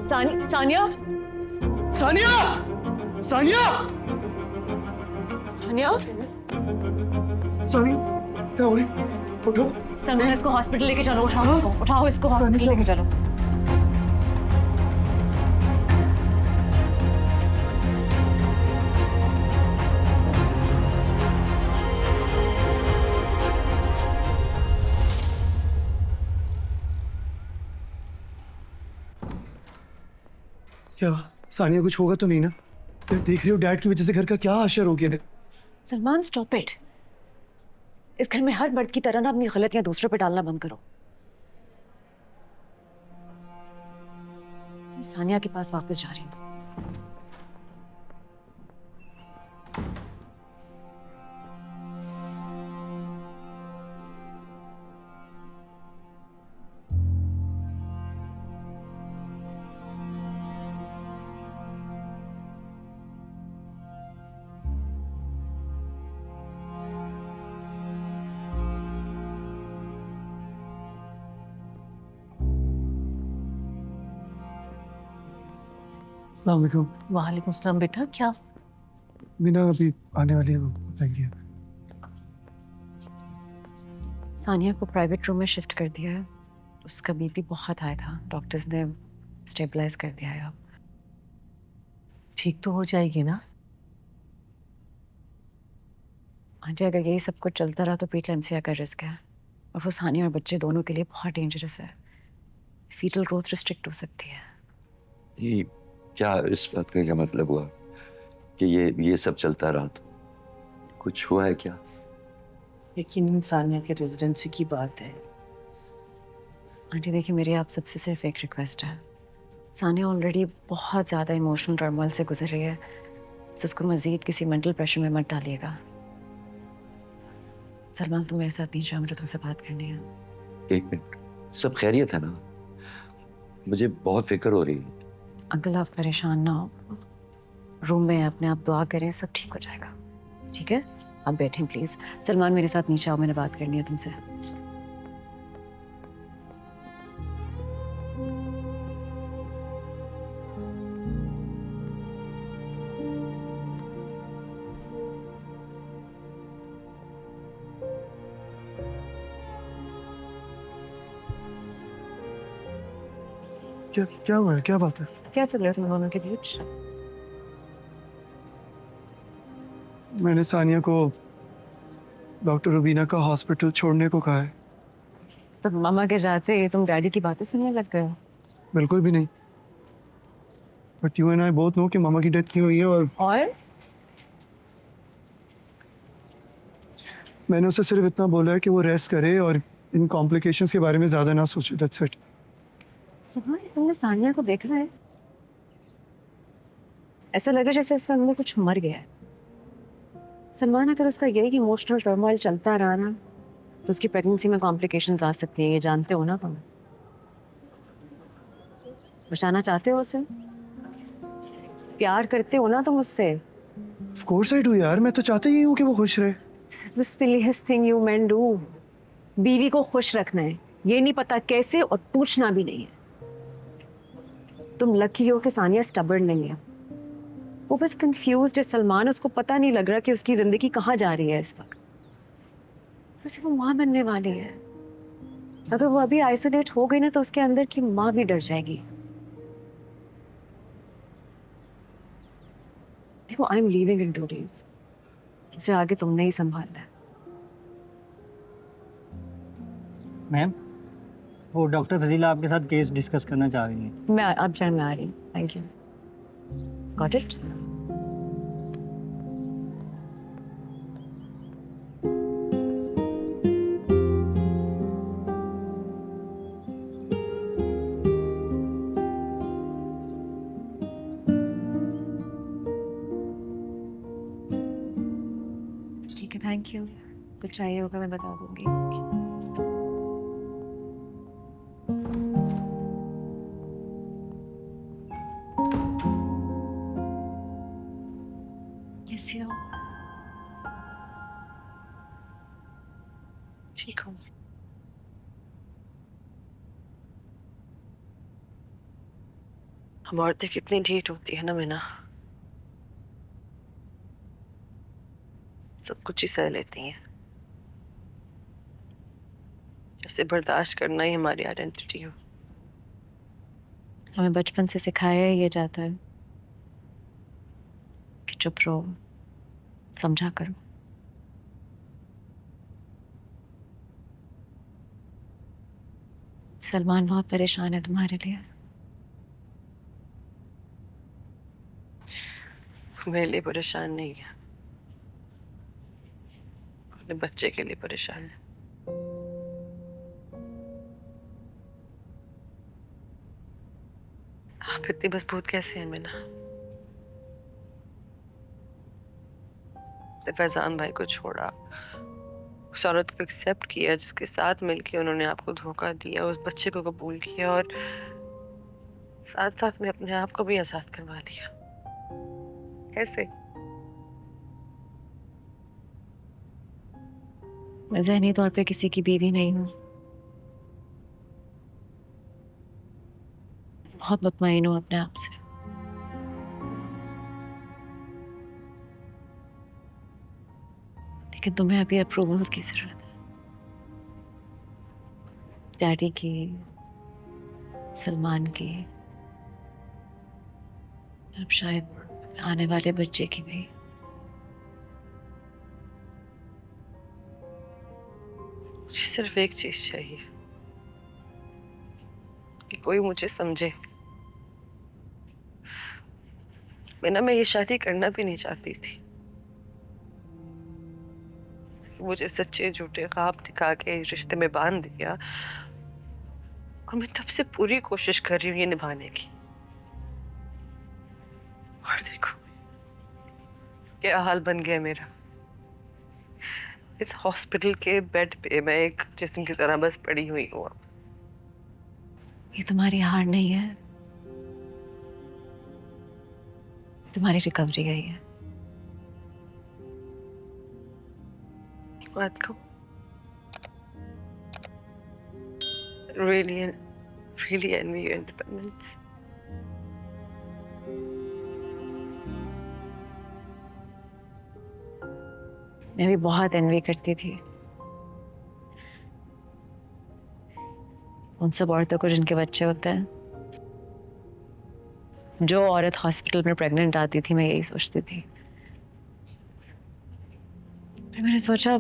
सानिया सानिया सानिया सानिया सानिया क्या हुई? उठो। सलमान, इसको हॉस्पिटल लेके चलो। उठाओ इसको हॉस्पिटल लेके चलो। क्या सानिया, कुछ होगा तो नहीं ना? फिर देख रही हो डैड की वजह से घर का क्या असर हो गया है। Salman, stop it. इस घर में हर मर्द की तरह ना अपनी गलतियां दूसरों पे डालना बंद करो। मैं सानिया के पास वापस जा रही हूँ। अस्सलाम वालेकुम। वालेकुम सलाम बेटा, क्या? मीना अभी आने वाली है, थैंक यू। सानिया को प्राइवेट रूम में शिफ्ट कर दिया है। उसका बीपी बहुत हाई था, डॉक्टर्स ने स्टेबलाइज कर दिया है अब। ठीक तो हो जाएगी ना? आंटी, अगर यही सब कुछ चलता रहा तो प्रीक्लेम्सिया का रिस्क है, और वो सानिया और बच्चे दोनों के लिए बहुत डेंजरस है। फीटल ग्रोथ रिस्ट्रिक्ट हो सकती है। ये क्या इस बात का क्या मतलब हुआ कि ये सब चलता रहा तो कुछ हुआ है क्या? लेकिन सानिया के रेजिडेंसी की बात है। आंटी देखिए, मेरी आप सबसे सिर्फ एक रिक्वेस्ट है। सानिया ऑलरेडी बहुत ज़्यादा इमोशनल टर्मोइल से गुजर रही है, तो उसको मज़ीद किसी मेंटल प्रेशर में मत डालिएगा। सलमान, तुम मेरे साथ नीचे आओ, मुझे तुमसे बात करनी है। एक मिनट, सब खैरियत है ना? मुझे बहुत फिक्र हो रही है। अंकल, आप परेशान ना हो। रूम में अपने आप दुआ करें, सब ठीक हो जाएगा। ठीक है, आप बैठें प्लीज। सलमान, मेरे साथ नीचे आओ, मैंने बात करनी है तुमसे। क्या क्या हुआ है, क्या बात है? क्या चल रहा है तुम दोनों के बीच? मैंने सानिया को डॉक्टर रुबीना का हॉस्पिटल छोड़ने को कहा है। तो मामा के जाते तुम डैडी की बातें सुनने लग गए हो? बिल्कुल भी नहीं, but you and I both know कि मामा की डेथ क्यों हुई है, और मैंने उसे सिर्फ इतना बोला है कि वो रेस्ट करे और इन कॉम्प्लिकेशंस के बारे में ज़्यादा ना सोचे। That's it. सलमान, तुमने सानिया को देखा है? ऐसा लग रहा है जैसे इसके अंदर कुछ मर गया है। सलमान, अगर उसका यही इमोशनल टर्मोइल चलता रहा ना, तो उसकी प्रेगनेंसी में कॉम्प्लिकेशंस आ सकती है। ये जानते हो ना तुम? बचाना चाहते हो उसे? प्यार करते हो ना तुम उससे? ऑफ कोर्स आई डू यार, मैं तो चाहता ही हूँ कि वो खुश रहे। This is the silliest thing you men do. बीवी को खुश रखना है, ये नहीं पता कैसे, और पूछना भी नहीं है। तुम लकी हो कि सानिया स्टबर्न नहीं है। वो बस कंफ्यूज्ड है सलमान, उसको पता नहीं लग रहा कि उसकी जिंदगी कहाँ जा रही है इस वक्त। वैसे वो माँ बनने वाली है। अगर वो अभी आइसोलेट हो गई ना, तो उसके अंदर की माँ भी डर जाएगी। देखो, I am leaving in 2 days। उसे आगे तुमने ही संभालना है। मैम, वो डॉक्टर फजीला आपके साथ केस डिस्कस करना चाह रही है। मैं अब जान में आ रही हूँ। Thank you. Got it. ठीक है, थैंक यू। कुछ चाहिए होगा मैं बता दूंगी। कैसे हो? ठीक हो? हम औरतें कितनी ढीठ होती है ना मीना, सब कुछ ही सह लेती हैं, जैसे बर्दाश्त करना ही हमारी आइडेंटिटी हो। हमें बचपन से सिखाया ही ये जाता है कि चुप रहो, समझा करो। सलमान बहुत परेशान है तुम्हारे लिए। मेरे लिए परेशान नहीं है, अपने बच्चे के लिए परेशान है। आप इतनी मजबूत कैसे हैं मीना? फैजान भाई को छोड़ा, उस औरत को एक्सेप्ट किया जिसके साथ मिलके उन्होंने आपको धोखा दिया, उस बच्चे को कबूल किया और साथ साथ में अपने आप को भी आजाद करवा लिया। कैसे? मैं ज़हनी तौर पे किसी की बीवी नहीं हूँ, बहुत मुतमईन हूँ अपने आप से। लेकिन तुम्हें अभी अप्रूवल की जरूरत है, डैडी की, सलमान की, अब शायद आने वाले बच्चे की भी। मुझे सिर्फ एक चीज चाहिए कि कोई मुझे समझे। मैं ये शादी करना भी नहीं चाहती थी, मुझे सच्चे झूठे ख्वाब दिखा के रिश्ते में बांध दिया और मैं तब से पूरी कोशिश कर रही हूँ ये निभाने की। और देखो क्या हाल बन गया मेरा। इस हॉस्पिटल के बेड पे मैं एक जिस्म की तरह बस पड़ी हुई हूँ। ये तुम्हारी हार नहीं है, तुम्हारी रिकवरी है ये। बात को really envy your independence. मैं भी बहुत एनवी करती थी उन सब औरतों को जिनके बच्चे होते हैं। जो औरत हॉस्पिटल में प्रेग्नेंट आती थी, मैं यही सोचती थी। फिर मैंने सोचा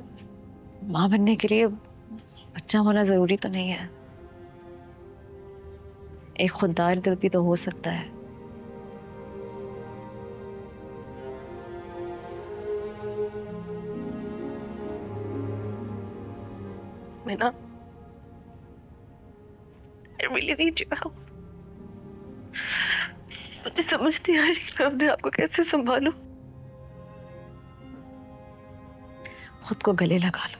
माँ बनने के लिए बच्चा होना जरूरी तो नहीं है, एक खुददार दिल भी तो हो सकता है। मैं ना I really need your help. मुझे समझ नहीं आ रही मैं अपने आप को कैसे संभालूं। खुद को गले लगा लो,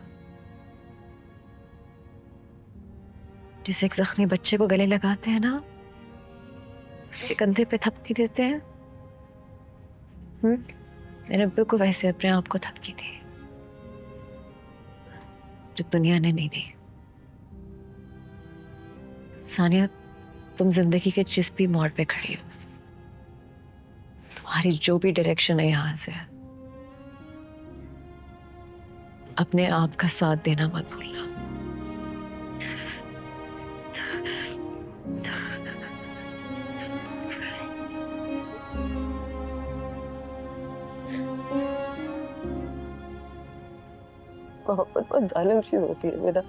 जैसे एक जख्मी बच्चे को गले लगाते हैं ना, उसके कंधे पे थपकी देते हैं। मैंने बिल्कुल वैसे अपने आप को थपकी दी जो दुनिया ने नहीं दी। सानिया, तुम जिंदगी के जिस भी मोड़ पे खड़ी हो, तुम्हारी जो भी डायरेक्शन है यहां से, अपने आप का साथ देना मत भूलना। मोहब्बत बहुत जालिम चीज होती है मेरा,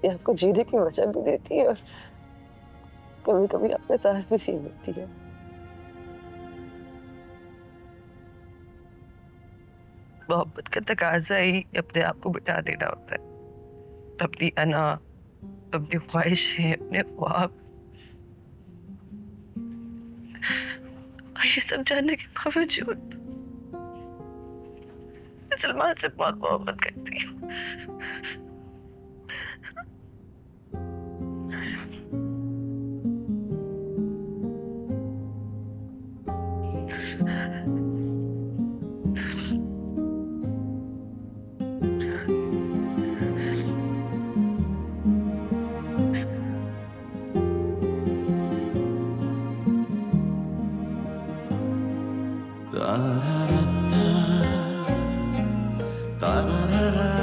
ये आपको जीने की वजह भी देती है और कभी कभी अपने सांस भी छीन लेती है। मोहब्बत का तकाजा ही अपने आप को बिठा देना होता है, अपनी अना, अपनी ख्वाहिशें, अपने ख्वाब, और ये सब जानने के बावजूद मैं सलमान से बहुत मोहब्बत करती हूँ। तारा